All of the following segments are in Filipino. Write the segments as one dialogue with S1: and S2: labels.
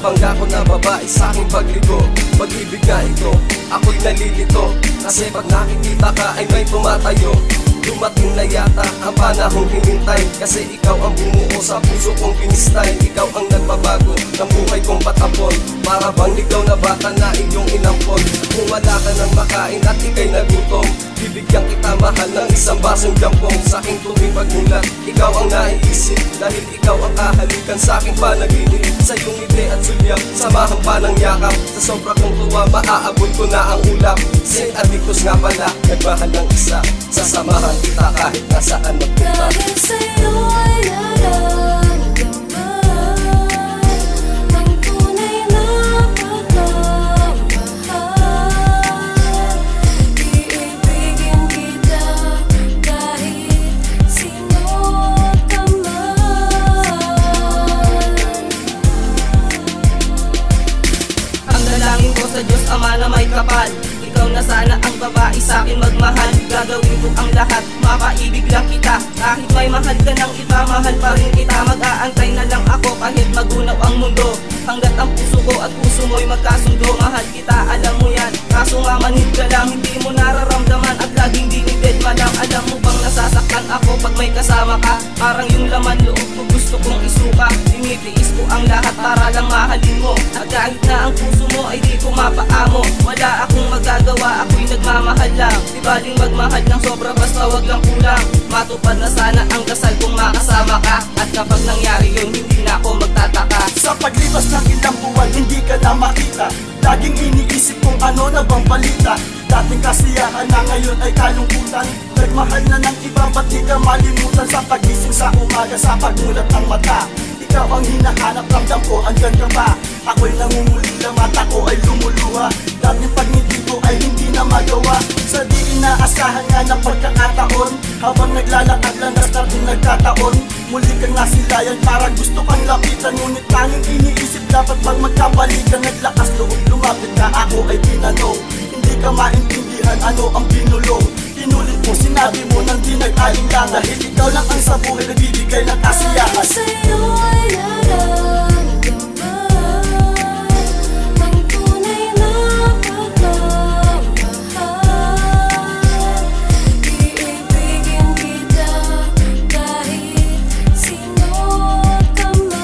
S1: nabangga ko na babae sa aking pagligo. Pag-ibig nga ito, ako'y nalilito, kasi pag nakikita ka ay may tumatayo. Dumating na yata ang panahong hinintay, kasi ikaw ang bumuo sa puso kong pinistay. Ikaw ang nagbabago ng buhay kong patapon, para bang ligaw na bata na iyong inampon. Kung wala ka nang makain at ika'y nagutom, bibigyan kita mahal ng isang basong jampong. Sa aking tuwing pagmulat, ikaw ang naiisip, dahil ikaw ang kahalikan sa aking panaginip. Sa iyong ngiti at sulyap, samahan pa ng yakap. Sa sobra kong tuwa, maaabot ko na ang ulap. Saint Adictus nga pala, nagmahal ng isa. Sasamahan kita kahit nasaan magpunta.
S2: Dahil sa'yo ay naramdaman ang tunay na pagmamahal. Iibigin kita kahit sino ka man.
S3: Ang dalangin ko sa Diyos Ama na may kapal, ikaw na sana ang babae sa'kin magmahal. Gagawin ko ang lahat, mapaibig lang kita. Kahit may mahal ka ng iba, mahal pa rin kita. Mag-aantay na lang ako kahit magunaw ang mundo, hanggat ang puso ko at puso mo'y magkasundo. Mahal kita, alam mo yan, kaso nga manhid ka lang. Hindi mo nararamdaman at laging dinided malang. Alam mo bang nasasaktan ako pag may kasama ka? Parang yung laman loob ko gusto kong isuka. Tinitiis ko ang lahat para lang mahalin mo, at kahit na ang puso mo ay di ko mapaamo. Wala akong magagawa, ako'y nagmamahal lang. Di baling magmahal ng sobra, basta wag lang kulang. Matupad na sana ang dasal kung makasama ka, at kapag nangyari yun, hindi na ako magtataka.
S4: Sa paglipas ng ilang buwan, hindi ka na makita. Laging iniisip kung ano na bang balita. Dating kasiyahan na ngayon ay kalungkutan. Nagmahal na ng iba, ba't di ka malimutan? Sa pagising sa umaga, sa pagmulat ng mata, ikaw ang hinahanap, ramdam ko, andyan ka ba? Ako'y nangungulila, mata ko ay lumuluha. Dating pagngiti ko ay hindi na magawa. Sa di inaasahan nga ng pagkakataon, habang naglalakad lang na starting nagkataon, muli kang nasilayan, parang gusto kang lapitan. Ngunit tanging iniisip, dapat bang magkabalikan? Naglakas loob, lumapit ka, ako ay tinanong. Hindi ka maintindihan ano ang binulong. Pinulit mo, sinabi mo nang di nag-alinlang, dahil ikaw lang ang sa buhay nagbibigay ng kasiyahan.
S2: Dahil sa'yo ay naramdaman ang tunay na pagmamahal. Iibigin kita kahit sino ka man.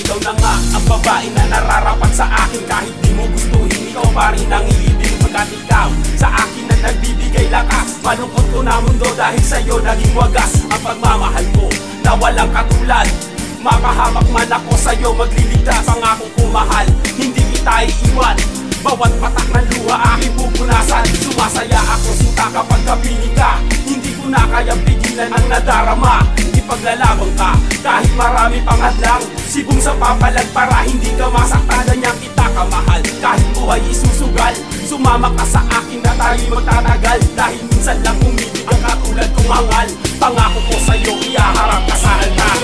S4: Ikaw na nga ang babae na nararapat sa akin. Kahit di mo gustuhin, ikaw pa rin ang iibig. Pagkat ikaw sa akin na nagbibigay lakas. Malungkot ko na mundo dahil sa'yo naging wagas ang pagmamahal mo na walang katulad. Makahamak man ako sa'yo, magliligtas. Pangako ko mahal, hindi kita iiwan. Bawat patak ng luha aking pupunasan. Sumasaya ako sinta kapag kapiling ka. Hindi ko na kayang pigilan ang nadarama. Ipaglalaban ka kahit marami pang hadlang. Sibong sa papalag para hindi ka masaktan. Ganyan kita kamahal kahit buhay isusugal. Sumama ka sa akin na tayo'y magtatagal. Dahil minsan lang umibig ang katulad kong hangal. Pangako ko sa'yo, ihaharap ka sa altar.